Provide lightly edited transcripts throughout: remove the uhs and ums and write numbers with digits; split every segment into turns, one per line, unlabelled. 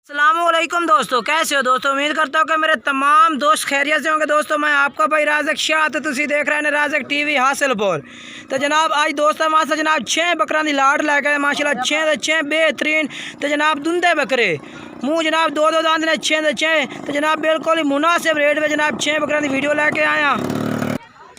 अस्सलामुअलैकुम दोस्तों, कैसे हो दोस्तों। उम्मीद करता हूँ कि मेरे तमाम दोस्त खैरियत से होंगे। दोस्तों मैं आपका भाई राज़क शाह, तो तुम देख रहे हैं राज़क टीवी हासिलपुर। तो जनाब आज दोस्तों मासा जनाब 6 बकरा की लाड़ लैके माशाल्लाह 6 के 6 बेहतरीन। तो जनाब दुंदे बकरे मुँह जनाब दो दांद ने 6 के 6। तो जनाब बिल्कुल ही मुनासिब रेट में जनाब 6 बकरा की वीडियो लेके आया।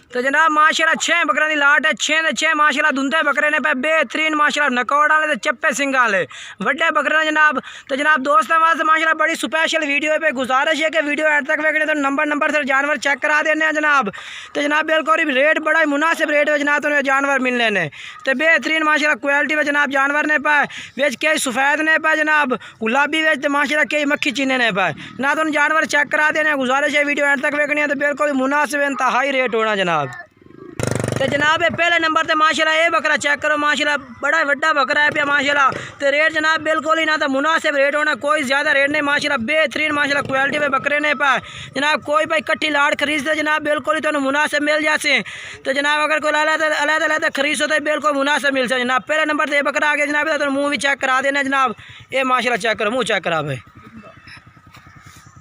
तो जनाब माशाल्लाह 6 बकरा की लाट है, 6 के 6 माशाल्लाह दुंदे बकरे ने पे बेहतरीन माशाल्लाह नकौड़ वाले ते चप्पे सिंगा वाले वड्डे बकरे ने जनाब। तो जनाब दोस्तों वास्ते माशाल्लाह बड़ी स्पेशल वीडियो पे गुजारिश है कि वीडियो एंड तक वेखने तो नंबर से जानवर चेक करा देने जनाब। तो जनाब बिल्कुल रेट बड़ा ही मुनासिब रेट है जनाब, तो जानवर मिलने ने तो बेहतरीन माशाल्लाह क्वालिटी में जनाब जानवर ने पाए। वेच कई सफ़ेद ने पाए जनाब, गुलाबी वेच तो माशाल्लाह कई मक्खी चीने ने पाए ना। तो जानवर चेक करा देने गुजारिश है वीडियो एंड तक वेखनी है तो बिल्कुल मुनासिब इंतहाई रेट होना जनाब। तो जनाब पहले नंबर ते माशाल्लाह ये बकरा चेक करो, माशाल्लाह बड़ा वड्डा बकरा है पे माशाल्लाह। तो रेट जनाब बिल्कुल ही ना तो मुनासिब रेट होना, कोई ज़्यादा रेट नहीं माशाल्लाह बेहतरीन माशाल्लाह क्वालिटी में बकरे ने पाए जनाब। कोई भाई कट्ठी लाड़ खरीदते जनाब बिल्कुल ही तो मुनासिब मिल जाते। तो जनाब अगर कोई अलग खरीदो तो बिल्कुल मुनासिब मिल सकते जनाब। पहले नंबर से ये बकरा आ गया जनाब, तो मुँह भी चेक करा देना जनाब। ये माशाल्लाह चेक करो, मुँह चेक करा भाई।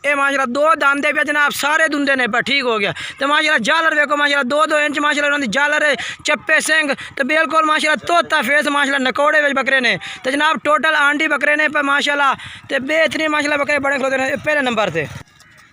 ये माशाल्लाह दो दांदे पे जनाब सारे दुंदे ने पर ठीक हो गया। तो माशाल्लाह जालर देखो माशाल्लाह 2-2 इंच माशाल्लाह जालर है, चप्पे सिंग तो बिल्कुल माशाल्लाह तोता फेस माशाल्लाह नकौड़े वेच बकरे ने। तो जनाब टोटल आंडी बकरे ने पर माशाल्लाह तो बेहतरीन माशाल्लाह बकरे बड़े खलोते ने पहले नंबर से।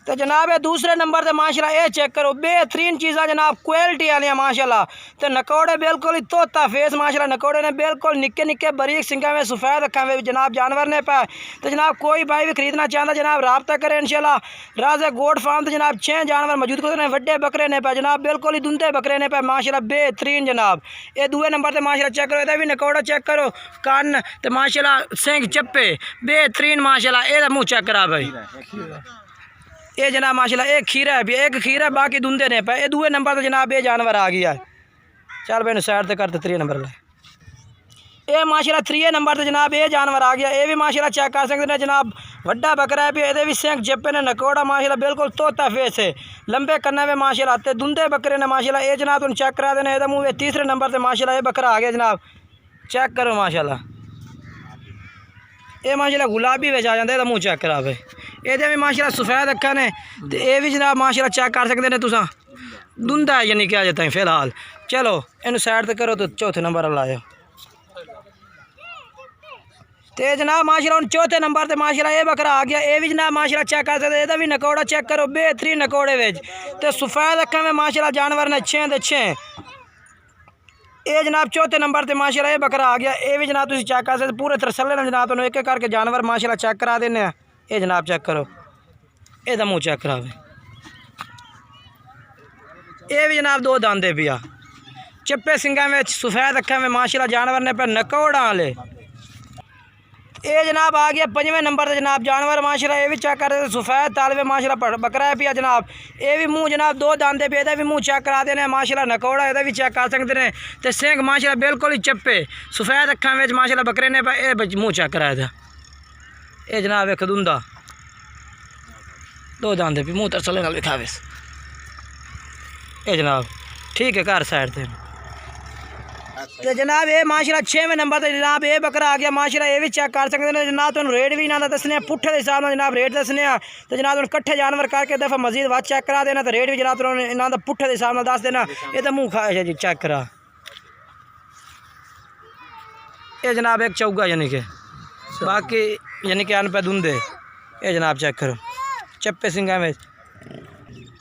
तो जनाब दूसरे नंबर से माशाल्लाह ये चेक करो बेहतरीन चीज़ा जनाब क्वालिटी वाली माशाल्लाह। तो नकौड़े बिल्कुल ही तोता फेस माशाल्लाह नकौड़े ने बिल्कुल निक्के निक्के बारीक सिंगा में सफ़ेद अखा में जनाब जानवर ने पाए। तो जनाब कोई भाई भी खरीदना चाहता जनाब रब्ता करें इंशाल्लाह। राज़क गोट फार्म तो जनाब 6 जानवर मौजूद करते हैं, वड्डे बकरे ने पाए जनाब बिल्कुल ही दुंदे बकरे ने पाए माशाल्लाह बेहतरीन जनाब। ये दूसरे नंबर से माशाल्लाह चेक करो, भी नकौड़ा चेक करो कान तो माशाल्लाह सिंग चप्पे बेहतरीन माशाल्लाह। ये मुँह चेक करा भाई। ये जनाब माशाल्लाह एक खीरा है, एक खीरा बाकी दुंदे ने पे। ये दूसरे नंबर तो जनाब ये जानवर आ गया है। चल भाई साइड से करते 3 नंबर ले। ये माशाल्लाह 3 नंबर तो जनाब ये जानवर आ गया। ये भी माशाल्लाह चेक कर सकते हैं जनाब, वड्डा बकरा है। ये भी सेंक जप्पे ने नकौड़ा माशाल्लाह बिल्कुल तोता फेस है, लंबे कन्ने में माशाल्लाह। ते दुंदे बकरे ने माशाल्लाह। ये जनाब तुम चेक करा देना। ये मुँह 3रे नंबर से माशाल्लाह ये बकरा आ गया जनाब, चेक करो माशाल्लाह। ये माशाल्लाह गुलाबी वेच आ जाता है, मुँह चेक करा भाई। ये भी माशाल्लाह सफ़ेद अखा ने। तो ये भी जनाब माशाल्लाह चेक कर सकते हैं तुसा दुंदा है यानी क्या जाता है फिलहाल। चलो इन साइड तक करो तो चौथे नंबर वाला आयो। तो जनाब माशाल्लाह चौथे नंबर से माशाल्लाह ये बकरा आ गया। ये भी जनाब माशाल्लाह चेक कर सकते हैं, भी नकौड़ा चेक करो बेहतरीन नकौड़े वेच। तो सफ़ेद अखा में माशाल्लाह जानवर ने 6 के 6। ये जनाब चौथे नंबर से माशाल्लाह ये बकरा आ गया। ये भी जनाब तुम चेक कर सकते पूरे तरसले ने जनाब, तो एक एक करके जानवर माशाल्लाह चेक करा देने। ये जनाब चेक करो, ये मुँह चेक करा भाई। ये भी जनाब 2 दांदे पिया चप्पे सिंगा में सफ़ेद अखा में माशाल्लाह जानवर ने पे नकौड़ा वाले। ये जनाब आ गया 5वें नंबर से जनाब जानवर माशाल्लाह। ये भी चेक कर रहे सफ़ेद तालवे माशाल्लाह बकरा है पिया जनाब। ये भी मुँह जनाब 2 दांदे पे भी मुँह चेक करा देने माशाल्लाह नकौड़ा ये भी चेक कर सकते हैं। तो सिंग माशाल्लाह बिल्कुल ही चप्पे सफ़ेद अखा में माशाल्लाह बकरे ने पे। ये मुँह चेक कराया था। ये जनाब एक दुंदा 2 दांदे पे मुँह तरसले नाल दिखावे। ये जनाब ठीक है घर साइड से। तो जनाब ये माशाल्लाह 6वें नंबर से जनाब ये बकरा आ गया माशाल्लाह। ये भी चेक कर सकते हैं जनाब, तो रेट भी ना दसने पुट्ठे के हिसाब से जनाब रेट दसने। तो जनाब तुम कट्ठे जानवर करके दफ़ा मजीद बात चेक करा देना, तो रेट भी जनाब तुम पुट्ठे के हिसाब से दस देना। ये तो मुँह खा जी चेक करा। ये जनाब एक चौगा यानी कि बाकी यानी कि अन पे दुंदे। ये जनाब चेक करो चप्पे सिंगा में।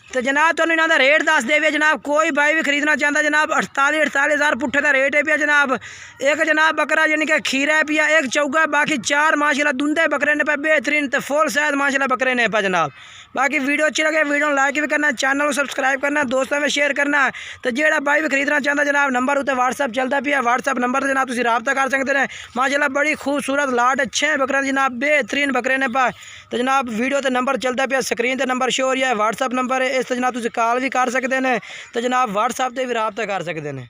तो जनाब तो इन्हों का रेट दस दे जनाब, कोई भाई भी खरीदना चाहता जनाब 48 हज़ार पुट्ठे का रेट है पिया जनाब। एक जनाब बकरा यानी कि खीरा है पिया, एक चौगा बाकी 4 माशाल्लाह दुंदे बकरे ने पे बेहतरीन। तो फुल साइज माशाल्लाह बकरे ने पे जनाब। बाकी वीडियो अच्छी लगे वीडियो लाइक भी करना, चैनल को सब्सक्राइब करना, दोस्तों में शेयर करना। तो जेड़ा भाई भी खरीदना चाहता जनाब नंबर उत्ते व्हाट्सअप चलता पिया, व्हाट्सअप नंबर से जनाब तुम रब्ता कर सकते हैं माशाल्लाह। बड़ी खूबसूरत लाट 6 बकरा जनाब बेहतरीन बकरे ने पाए। तो जनाब वीडियो तो नंबर चलता पिया, स्क्रीन पर नंबर शो हो रहा है, व्हाट्सअप नंबर है, इस जनाब तुम कॉल भी कर सकते हैं। तो जनाब व्हाट्सअप से भी रब्ता कर सकते हैं।